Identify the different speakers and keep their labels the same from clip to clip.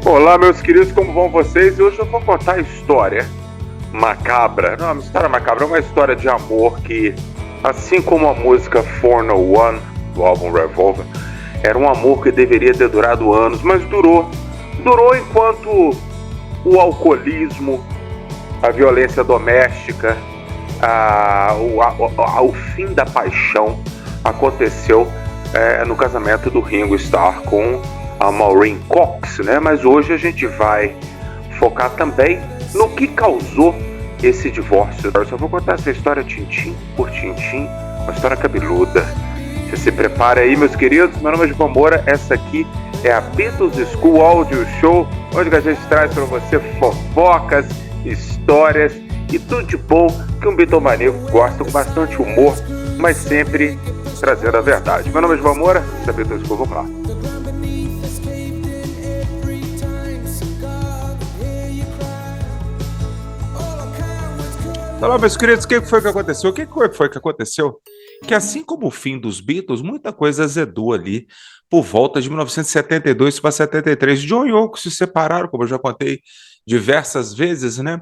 Speaker 1: Olá, meus queridos, como vão vocês? E hoje eu vou contar a história macabra. Não, uma história macabra, é uma história de amor que, assim como a música 401 do álbum Revolver, era um amor que deveria ter durado anos, mas durou. Durou enquanto o alcoolismo, a violência doméstica, o fim da paixão aconteceu no casamento do Ringo Starr com a Maureen Cox, né? Mas hoje a gente vai focar também no que causou esse divórcio. Eu só vou contar essa história tintim por tintim, uma história cabeluda. Você se prepara aí, meus queridos. Meu nome é João Moura, essa aqui é a Beatles School Audio Show, onde a gente traz para você fofocas, histórias e tudo de bom que um bitomaníaco gosta, com bastante humor, mas sempre trazendo a verdade. Meu nome é João Moura, essa é a Beatles School, vamos lá.
Speaker 2: Olá, meus queridos, o que foi que aconteceu? O que foi que aconteceu? Que assim como o fim dos Beatles, muita coisa azedou ali por volta de 1972 para 73. John e Yoko se separaram, como eu já contei diversas vezes, né?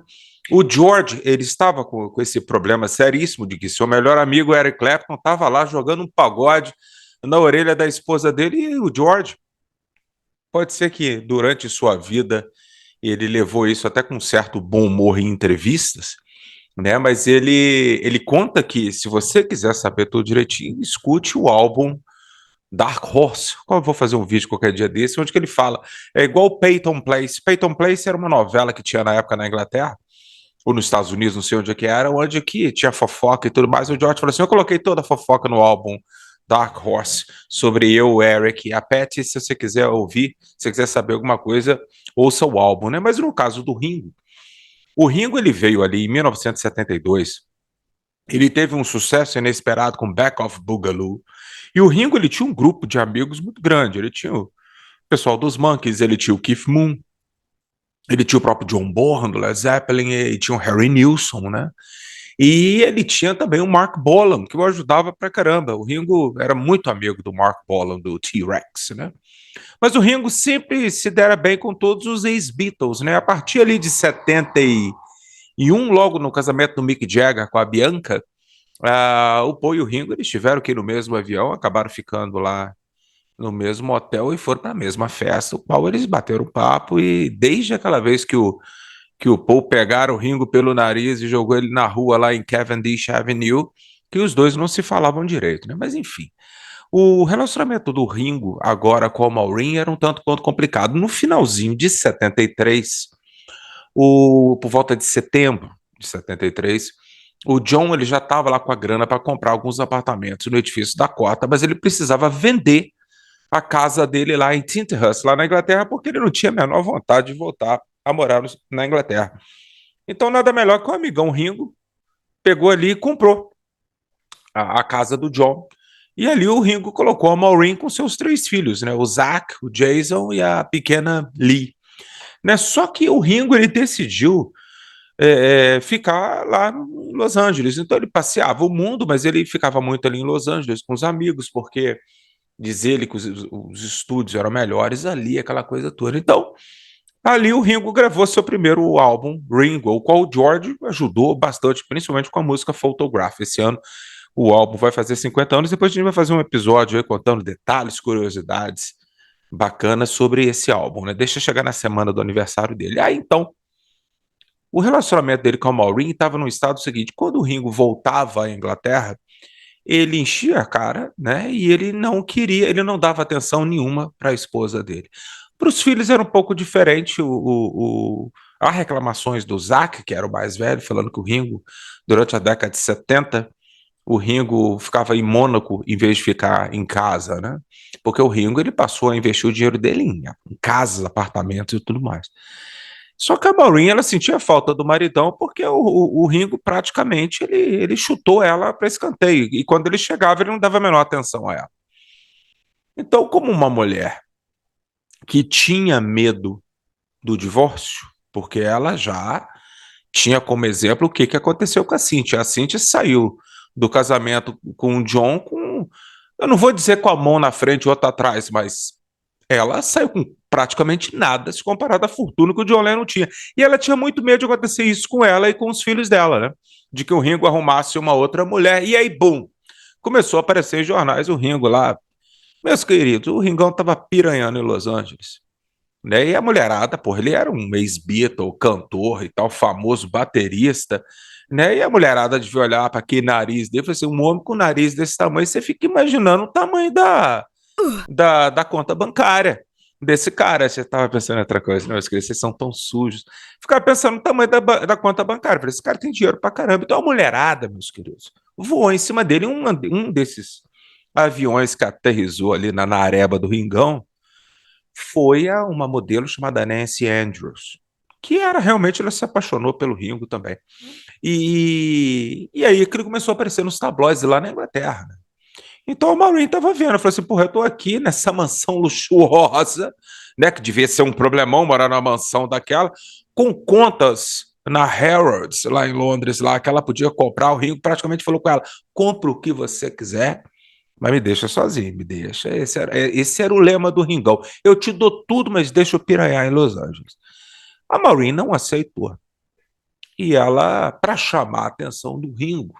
Speaker 2: O George, ele estava com esse problema seríssimo de que seu melhor amigo, Eric Clapton, estava lá jogando um pagode na orelha da esposa dele, e o George, pode ser que durante sua vida ele levou isso até com um certo bom humor em entrevistas, né? Mas ele conta que, se você quiser saber tudo direitinho, escute o álbum Dark Horse. Eu vou fazer um vídeo qualquer dia desse, onde que ele fala, é igual Peyton Place. Peyton Place era uma novela que tinha na época na Inglaterra, ou nos Estados Unidos, não sei onde é que era, onde que tinha fofoca e tudo mais. O George falou assim, eu coloquei toda a fofoca no álbum Dark Horse, sobre eu, o Eric e a Patty. Se você quiser ouvir, se você quiser saber alguma coisa, ouça o álbum, né? Mas no caso do Ringo, o Ringo, ele veio ali em 1972, ele teve um sucesso inesperado com Back of Boogaloo, e o Ringo, ele tinha um grupo de amigos muito grande. Ele tinha o pessoal dos Monkees, ele tinha o Keith Moon, ele tinha o próprio John Bonham do Led Zeppelin, e tinha o Harry Nilsson, né? E ele tinha também o Mark Bolan, que o ajudava pra caramba. O Ringo era muito amigo do Mark Bolan, do T-Rex, né? Mas o Ringo sempre se dera bem com todos os ex-Beatles, né? A partir ali de 71, logo no casamento do Mick Jagger com a Bianca, o Paul e o Ringo, eles tiveram que ir no mesmo avião, acabaram ficando lá no mesmo hotel e foram para a mesma festa, o qual eles bateram papo, e desde aquela vez que o Paul pegaram o Ringo pelo nariz e jogou ele na rua lá em Cavendish Avenue, que os dois não se falavam direito, né? Mas enfim, o relacionamento do Ringo agora com a Maureen era um tanto quanto complicado. No finalzinho de 73, por volta de setembro de 73, o John, ele já estava lá com a grana para comprar alguns apartamentos no edifício da Cota, mas ele precisava vender a casa dele lá em Tinterhurst, lá na Inglaterra, porque ele não tinha a menor vontade de voltar a morar na Inglaterra. Então, nada melhor que o amigão Ringo pegou ali e comprou a casa do John. E ali o Ringo colocou a Maureen com seus 3 filhos, né? O Zach, o Jason e a pequena Lee. Né? Só que o Ringo, ele decidiu ficar lá em Los Angeles. Então ele passeava o mundo, mas ele ficava muito ali em Los Angeles com os amigos, porque diz ele que os estúdios eram melhores ali, aquela coisa toda. Então, ali o Ringo gravou seu primeiro álbum, Ringo, o qual o George ajudou bastante, principalmente com a música Photograph. Esse ano o álbum vai fazer 50 anos, depois a gente vai fazer um episódio aí contando detalhes, curiosidades bacanas sobre esse álbum, né? Deixa chegar na semana do aniversário dele. Aí então, o relacionamento dele com a Maureen estava no estado seguinte: quando o Ringo voltava à Inglaterra, ele enchia a cara, né? E ele não queria, ele não dava atenção nenhuma para a esposa dele. Para os filhos era um pouco diferente. Há reclamações do Zac, que era o mais velho, falando que o Ringo, durante a década de 70, o Ringo ficava em Mônaco em vez de ficar em casa, né? Porque o Ringo, ele passou a investir o dinheiro dele em casas, apartamentos e tudo mais. Só que a Maureen, ela sentia falta do maridão, porque o Ringo praticamente ele chutou ela para escanteio, e quando ele chegava ele não dava a menor atenção a ela. Então, como uma mulher que tinha medo do divórcio, porque ela já tinha como exemplo o que aconteceu com a Cynthia. A Cynthia saiu do casamento com o John eu não vou dizer com a mão na frente e outra atrás, mas ela saiu com praticamente nada se comparado à fortuna que o John Lennon tinha. E ela tinha muito medo de acontecer isso com ela e com os filhos dela, né? De que o Ringo arrumasse uma outra mulher. E aí, bum! Começou a aparecer em jornais o Ringo lá. Meus queridos, o Ringão tava piranhando em Los Angeles. Né? E a mulherada, porra, ele era um ex-Beatle, cantor e tal, famoso baterista, né? E a mulherada devia olhar para aquele nariz dele e falar assim, um homem com nariz desse tamanho, você fica imaginando o tamanho da conta bancária desse cara. Você estava pensando em outra coisa, não, vocês são tão sujos. Ficava pensando no tamanho da conta bancária. Falei, esse cara tem dinheiro pra caramba. Então a mulherada, meus queridos, voou em cima dele um desses aviões que aterrissou ali na areba do Ringão foi a uma modelo chamada Nancy Andrews, que era realmente, ela se apaixonou pelo Ringo também. E aí aquilo começou a aparecer nos tabloides lá na Inglaterra, né? Então o Maureen estava vendo, falou assim, porra, eu tô aqui nessa mansão luxuosa, né, que devia ser um problemão morar numa mansão daquela, com contas na Harrods, lá em Londres, lá, que ela podia comprar. O Ringo praticamente falou com ela, compra o que você quiser, mas me deixa sozinho, me deixa. Esse era o lema do Ringão. Eu te dou tudo, mas deixa eu piranhar em Los Angeles. A Maureen não aceitou. E ela, para chamar a atenção do Ringo,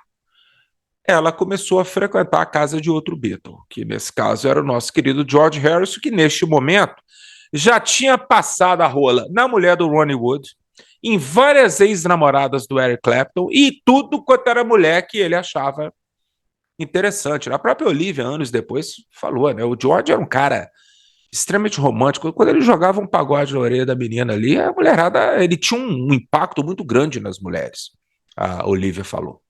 Speaker 2: ela começou a frequentar a casa de outro Beatle, que nesse caso era o nosso querido George Harrison, que neste momento já tinha passado a rola na mulher do Ronnie Wood, em várias ex-namoradas do Eric Clapton e tudo quanto era mulher que ele achava interessante. A própria Olivia, anos depois, falou, né? O George era um cara extremamente romântico. Quando ele jogava um pagode na orelha da menina ali, a mulherada, ele tinha um impacto muito grande nas mulheres, a Olivia falou.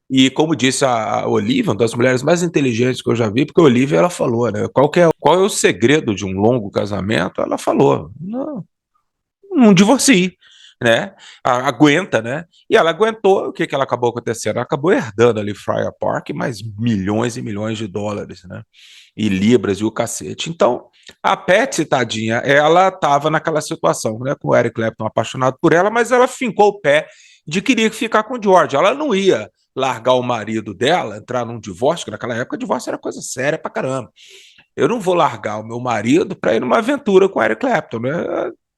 Speaker 2: E como disse a Olivia, uma das mulheres mais inteligentes que eu já vi, porque a Olivia, ela falou, né? Qual é o segredo de um longo casamento? Ela falou, não divorcie, né? Aguenta, né? E ela aguentou. O que que ela acabou acontecendo? Ela acabou herdando ali Friar Park mais milhões e milhões de dólares, né? E libras e o cacete. Então, a Patsy, tadinha, ela estava naquela situação, né? Com o Eric Clapton apaixonado por ela, mas ela fincou o pé de querer ficar com o George. Ela não ia largar o marido dela, entrar num divórcio, que naquela época divórcio era coisa séria pra caramba. Eu não vou largar o meu marido para ir numa aventura com o Eric Clapton, né?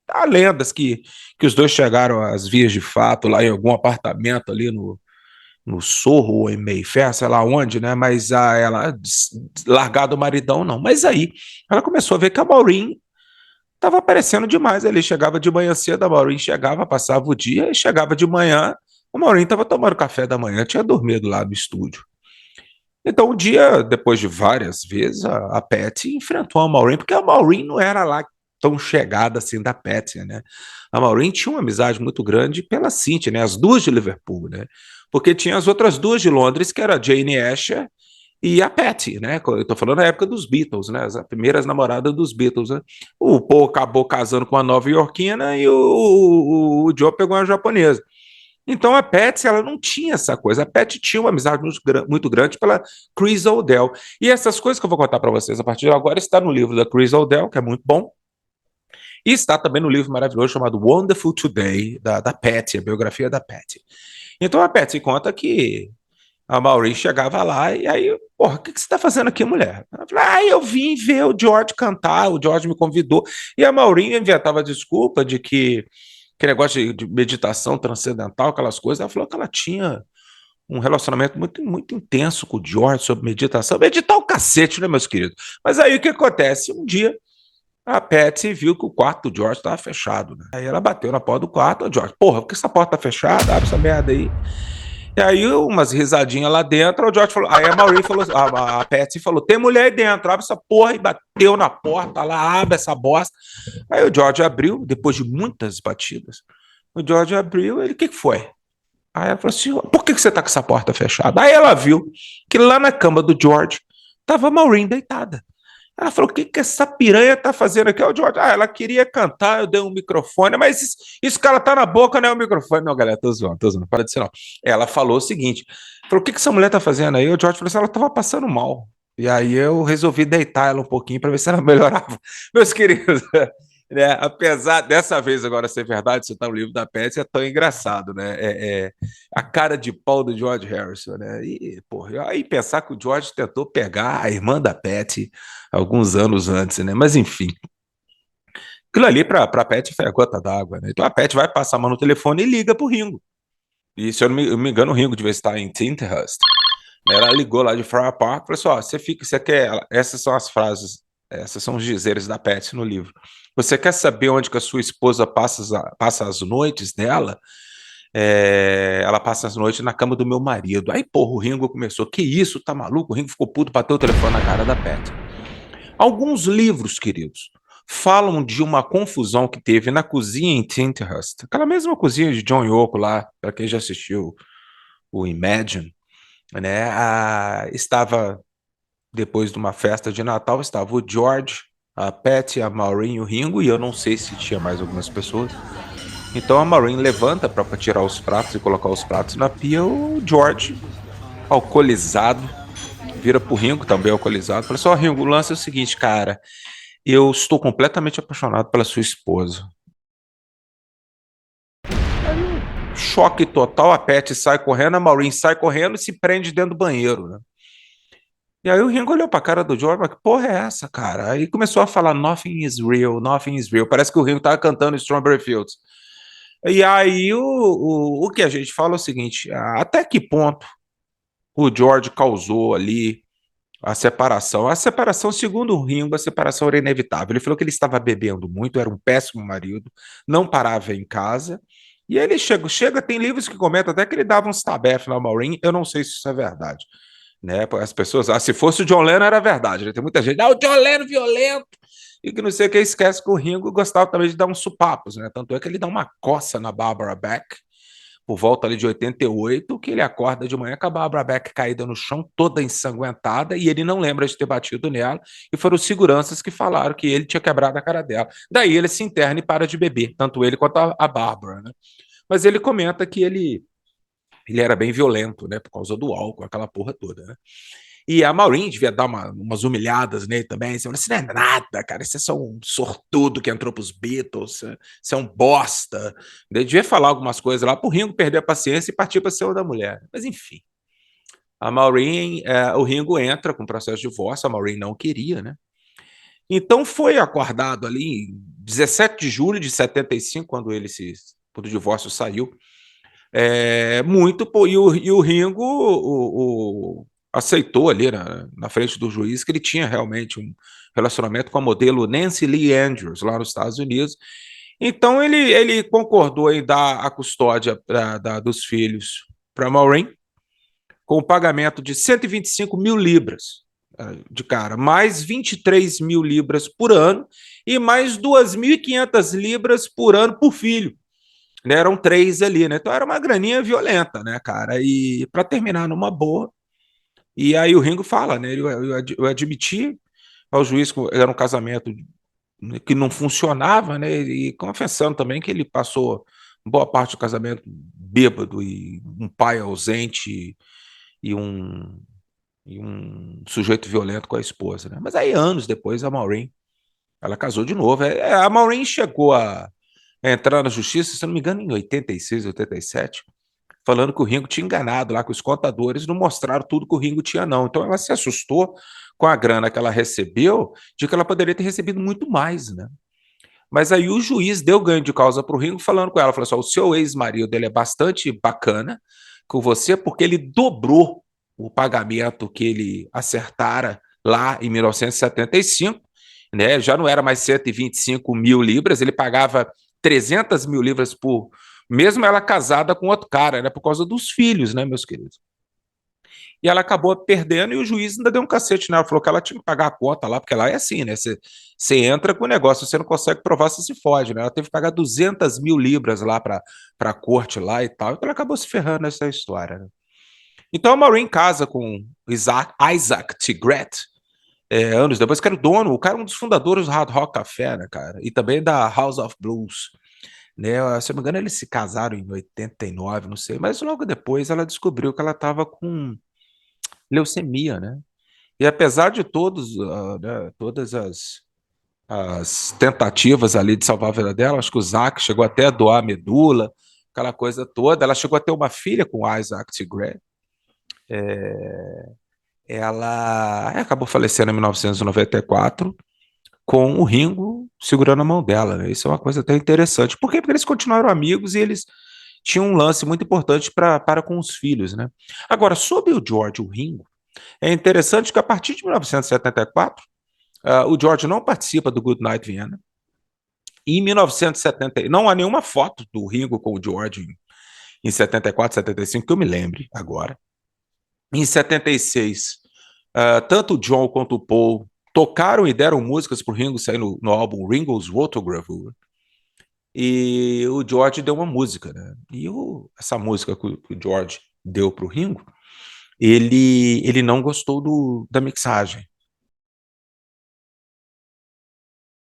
Speaker 2: Há lendas que os dois chegaram às vias de fato lá em algum apartamento ali no Sorro ou em Mayfair, sei lá onde, né? Mas ela largado o maridão, não. Mas aí ela começou a ver que a Maureen estava aparecendo demais. Ele chegava de manhã cedo, a Maureen chegava, passava o dia, e chegava de manhã, o Maureen estava tomando café da manhã, tinha dormido lá no estúdio. Então, um dia, depois de várias vezes, a Patsy enfrentou a Maureen, porque a Maureen não era lá tão chegada assim da Patsy, né? A Maureen tinha uma amizade muito grande pela Cynthia, né? As duas de Liverpool, né? Porque tinha as outras duas de Londres, que era a Jane Asher e a Patsy, né? Eu tô falando da época dos Beatles, né? As primeiras namoradas dos Beatles, né? O Paul acabou casando com uma nova-iorquina e o Joe pegou uma japonesa. Então a Patsy, ela não tinha essa coisa. A Patsy tinha uma amizade muito grande pela Chris O'Dell. E essas coisas que eu vou contar para vocês a partir de agora está no livro da Chris O'Dell, que é muito bom. E está também no livro maravilhoso chamado Wonderful Today, da Patsy, a biografia da Patsy. Então a Patsy conta que a Maureen chegava lá e aí, porra, o que você está fazendo aqui, mulher? Ela falou, eu vim ver o George cantar, o George me convidou. E a Maureen inventava a desculpa de que negócio de meditação transcendental, aquelas coisas. Ela falou que ela tinha um relacionamento muito, muito intenso com o George sobre meditação. Meditar o cacete, né, meus queridos? Mas aí o que acontece? Um dia a Patsy viu que o quarto do George estava fechado, né? Aí ela bateu na porta do quarto, o George, porra, por que essa porta tá fechada? Abre essa merda aí. E aí, umas risadinhas lá dentro, o George falou. Aí a Maureen falou, a Patsy falou: tem mulher aí dentro, abre essa porra, e bateu na porta lá, abre essa bosta. Aí o George abriu, depois de muitas batidas. O George abriu, ele, o que foi? Aí ela falou assim: por que você tá com essa porta fechada? Aí ela viu que lá na cama do George tava a Maureen deitada. Ela falou: o que essa piranha tá fazendo aqui? O George, ela queria cantar, eu dei um microfone, mas isso que ela tá na boca não é o microfone. Não, galera, tô zoando, para de ser não. Ela falou o seguinte: falou, o que essa mulher tá fazendo aí? O George falou assim: ela tava passando mal. E aí eu resolvi deitar ela um pouquinho para ver se ela melhorava. Meus queridos, né, apesar dessa vez agora ser verdade, citar o livro da Patsy é tão engraçado, né? A cara de pau do George Harrison, né? E, porra, aí pensar que o George tentou pegar a irmã da Patsy alguns anos antes, né? Mas enfim. Aquilo ali pra Pat foi a gota d'água, né? Então a Pat vai passar a mão no telefone e liga pro Ringo. E se eu não me engano, o Ringo devia estar em Tinterhurst. Ela ligou lá de Friar Park e falou assim: ó, você quer. Essas são as frases, essas são os dizeres da Pat no livro. Você quer saber onde que a sua esposa passa as noites dela? Ela passa as noites na cama do meu marido. Aí, porra, o Ringo começou: que isso, tá maluco? O Ringo ficou puto, bateu o telefone na cara da Pat. Alguns livros, queridos, falam de uma confusão que teve na cozinha em Tinterhurst, aquela mesma cozinha de John Yoko lá, para quem já assistiu o Imagine, né? Estava, depois de uma festa de Natal, estava o George, a Patty, a Maureen e o Ringo, e eu não sei se tinha mais algumas pessoas. Então a Maureen levanta para tirar os pratos e colocar os pratos na pia. O George, alcoolizado, vira pro Ringo, também alcoolizado, fala assim: Ringo, o lance é o seguinte, cara, eu estou completamente apaixonado pela sua esposa. Aí, choque total, a Patty sai correndo, a Maureen sai correndo e se prende dentro do banheiro, né? E aí o Ringo olhou pra cara do George, mas que porra é essa, cara? Aí começou a falar nothing is real, nothing is real. Parece que o Ringo tava cantando Strawberry Fields. E aí o que a gente fala é o seguinte: até que ponto o George causou ali a separação? A separação, segundo o Ringo, a separação era inevitável. Ele falou que ele estava bebendo muito, era um péssimo marido, não parava em casa. E ele chega, tem livros que comentam até que ele dava uns tabefes na Maureen. Eu não sei se isso é verdade, né? As pessoas, se fosse o John Lennon era verdade, né? Tem muita gente, o John Lennon violento, e que não sei o que, esquece que o Ringo gostava também de dar uns supapos, né? Tanto é que ele dá uma coça na Barbara Beck, por volta ali de 88, que ele acorda de manhã com a Barbara Beck caída no chão, toda ensanguentada, e ele não lembra de ter batido nela, e foram os seguranças que falaram que ele tinha quebrado a cara dela. Daí ele se interna e para de beber, tanto ele quanto a Barbara, né? Mas ele comenta que ele era bem violento, né, por causa do álcool, aquela porra toda, né? E a Maureen devia dar umas humilhadas nele também. Você fala, isso não é nada, cara. Você é só um sortudo que entrou pros Beatles. Você é um bosta. Ele devia falar algumas coisas lá pro Ringo perder a paciência e partir para ser da mulher. Mas enfim. A Maureen, o Ringo entra com processo de divórcio. A Maureen não queria, né? Então foi acordado ali em 17 de julho de 75, quando o divórcio saiu. E o Ringo aceitou ali na frente do juiz que ele tinha realmente um relacionamento com a modelo Nancy Lee Andrews, lá nos Estados Unidos. Então ele concordou em dar a custódia dos filhos para Maureen, com o pagamento de 125 mil libras de cara, mais 23 mil libras por ano e mais 2.500 libras por ano por filho, né? Eram três ali, né? Então era uma graninha violenta, né, cara? E para terminar numa boa. E aí o Ringo fala, né? Eu admiti ao juiz que era um casamento que não funcionava, né? E confessando também que ele passou boa parte do casamento bêbado e um pai ausente e um sujeito violento com a esposa, né? Mas aí anos depois a Maureen, ela casou de novo. A Maureen chegou a entrar na justiça, se não me engano, em 86, 87, falando que o Ringo tinha enganado lá, que os contadores não mostraram tudo que o Ringo tinha, não. Então ela se assustou com a grana que ela recebeu, de que ela poderia ter recebido muito mais, né? Mas aí o juiz deu ganho de causa para o Ringo, falando com ela, falou assim: o seu ex-marido ele é bastante bacana com você, porque ele dobrou o pagamento que ele acertara lá em 1975, né? Já não era mais 125 mil libras, ele pagava 300 mil libras por, mesmo ela casada com outro cara, né? Por causa dos filhos, né, meus queridos? E ela acabou perdendo e o juiz ainda deu um cacete nela, falou que ela tinha que pagar a conta lá, porque lá é assim, né? Você entra com o negócio, você não consegue provar, você se fode, né? Ela teve que pagar 200 mil libras lá para a corte lá e tal, então ela acabou se ferrando nessa história, né? Então a Maureen casa com Isaac Tigret, anos depois, que era o cara um dos fundadores do Hard Rock Café, né, cara? E também da House of Blues, né? Se eu não me engano, eles se casaram em 89, não sei, mas logo depois ela descobriu que ela estava com leucemia, né? E apesar de né, todas as tentativas ali de salvar a vida dela, acho que o Zac chegou até a doar a medula, aquela coisa toda, ela chegou a ter uma filha com o Isaac Tigre. Ela acabou falecendo em 1994 com o Ringo segurando a mão dela, né? Isso é uma coisa até interessante. Por quê? Porque eles continuaram amigos e eles tinham um lance muito importante para com os filhos, né? Agora, sobre o George e o Ringo, é interessante que a partir de 1974, o George não participa do Good Night Vienna. E em 1970, não há nenhuma foto do Ringo com o George em 74, 75, que eu me lembre agora. Em 76, tanto o John quanto o Paul tocaram e deram músicas para o Ringo sair no álbum Ringo's Photograph. E o George deu uma música, né? E essa música que o George deu para o Ringo, ele não gostou da mixagem.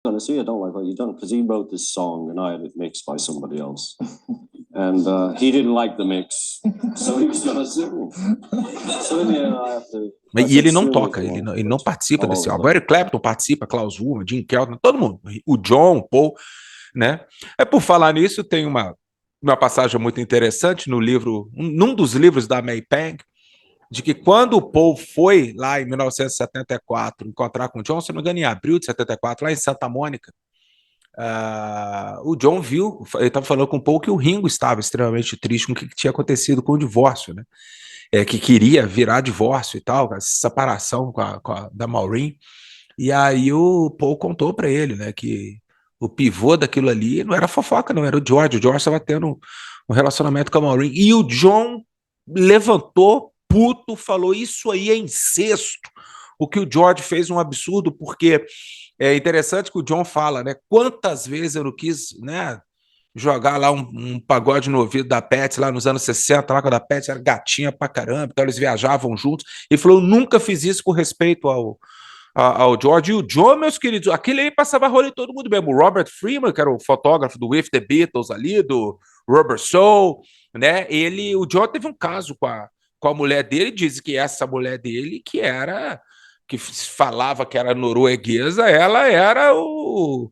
Speaker 3: Honestly, I don't like what you've done because he wrote this song and I had it mixed by somebody else, and he didn't like the mix, so he was gonna sue. So in the end, I have to.
Speaker 2: E ele não toca, ele não participa desse álbum. Eric Clapton participa, Klaus Woolman, Jim Keltner, todo mundo. O John, o Paul, né? Por falar nisso, tem uma passagem muito interessante no livro, num dos livros da May Pang, de que quando o Paul foi lá em 1974 encontrar com o John, se não me engano, em abril de 74, lá em Santa Mônica, o John viu, ele estava falando com o Paul que o Ringo estava extremamente triste com o que tinha acontecido com o divórcio, né? Que queria virar divórcio e tal, a separação da Maureen. E aí o Paul contou para ele, né, que o pivô daquilo ali não era fofoca, não, era o George. O George estava tendo um relacionamento com a Maureen. E o John levantou, puto, falou: isso aí é incesto. O que o George fez um absurdo, porque é interessante que o John fala, né? Quantas vezes eu não quis, né, jogar lá um pagode no ouvido da Patsy lá nos anos 60, lá quando a Patsy era gatinha pra caramba, então eles viajavam juntos. Ele falou: eu nunca fiz isso com respeito ao George. E o John, meus queridos, aquele aí passava rolê em todo mundo mesmo. O Robert Freeman, que era o fotógrafo do With the Beatles ali, do Rubber Soul, né? O John teve um caso com a mulher dele, diz que essa mulher dele, que falava que era norueguesa, ela era o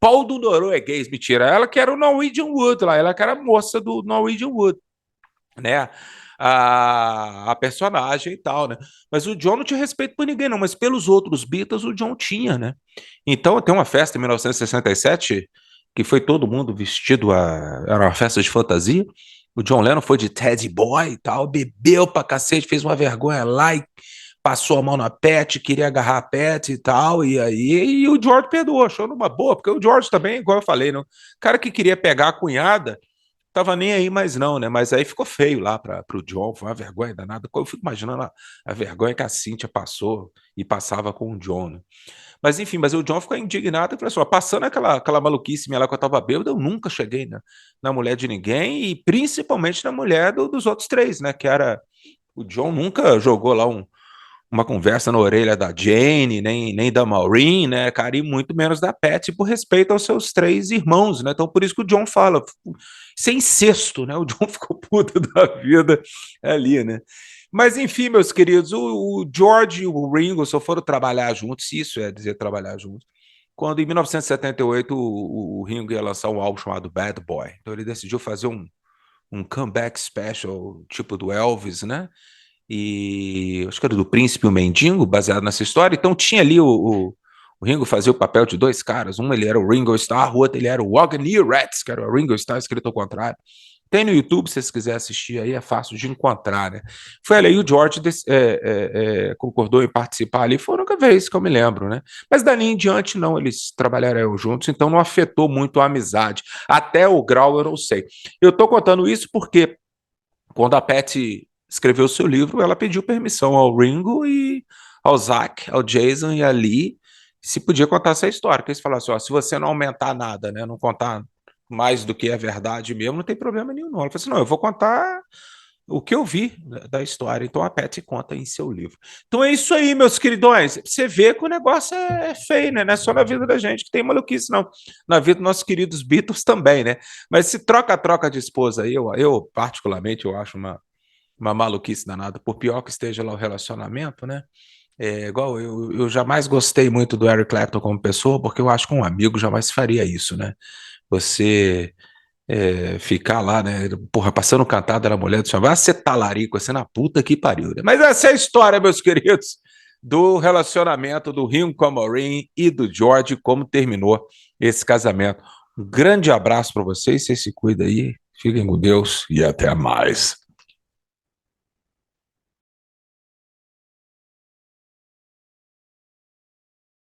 Speaker 2: pau do norueguês, mentira, ela que era o Norwegian Wood lá, ela que era a moça do Norwegian Wood, né? A personagem e tal, né? Mas o John não tinha respeito por ninguém, não, mas pelos outros Beatles o John tinha, né? Então tem uma festa em 1967 que foi todo mundo vestido, era uma festa de fantasia. O John Lennon foi de Teddy Boy e tal, bebeu pra cacete, fez uma vergonha lá e passou a mão na Pat, queria agarrar a Pat e tal, e o George perdoou, achou numa boa, porque o George também, igual eu falei, né? O cara que queria pegar a cunhada, tava nem aí mais não, né? Mas aí ficou feio lá pro John, foi uma vergonha danada. Eu fico imaginando a vergonha que a Cíntia passou e passava com o John, né? Mas enfim, mas o John ficou indignado e falou assim: ó, passando aquela maluquice minha lá que eu tava bêbado, eu nunca cheguei na mulher de ninguém, e principalmente na mulher dos outros três, né? Que era. O John nunca jogou lá uma conversa na orelha da Jane, nem da Maureen, né, cara, e muito menos da Patsy, por respeito aos seus três irmãos, né? Então por isso que o John fala, isso é incesto, né? O John ficou puto da vida ali, né? Mas enfim, meus queridos, o George e o Ringo só foram trabalhar juntos, se isso é dizer trabalhar juntos, quando em 1978 o Ringo ia lançar um álbum chamado Bad Boy. Então ele decidiu fazer um comeback special, tipo do Elvis, né? E acho que era do Príncipe e o Mendigo, baseado nessa história. Então tinha ali o Ringo fazia o papel de dois caras. Um ele era o Ringo Starr, o outro ele era o Wagoneer Rats, que era o Ringo Starr escrito ao contrário. Tem no YouTube, se vocês quiserem assistir aí, é fácil de encontrar, né? Foi ali, o George concordou em participar ali, foi a única vez que eu me lembro, né? Mas dali em diante, não, eles trabalharam juntos, então não afetou muito a amizade. Até o grau eu não sei. Eu tô contando isso porque quando a Patty escreveu o seu livro, ela pediu permissão ao Ringo e ao Zac, ao Jason e a Lee, se podia contar essa história. Que eles falaram assim: ó, se você não aumentar nada, né, não contar mais do que é verdade mesmo, não tem problema nenhum, não. Ela falou assim: não, eu vou contar o que eu vi da história. Então a Patty conta em seu livro. Então é isso aí, meus queridões. Você vê que o negócio é feio, né? Não é só na vida da gente que tem maluquice, não. Na vida dos nossos queridos Beatles também, né? Mas se troca de esposa aí, eu particularmente, eu acho uma maluquice danada, por pior que esteja lá o relacionamento, né? Igual eu jamais gostei muito do Eric Clapton como pessoa, porque eu acho que um amigo jamais faria isso, né? Você ficar lá, né? Porra, passando cantada na mulher do chão, vai ser talarico, você na puta que pariu, né? Mas essa é a história, meus queridos. do relacionamento do Ringo com a Maureen e do George, como terminou esse casamento. Um grande abraço para vocês se cuidem aí, fiquem com Deus e até mais.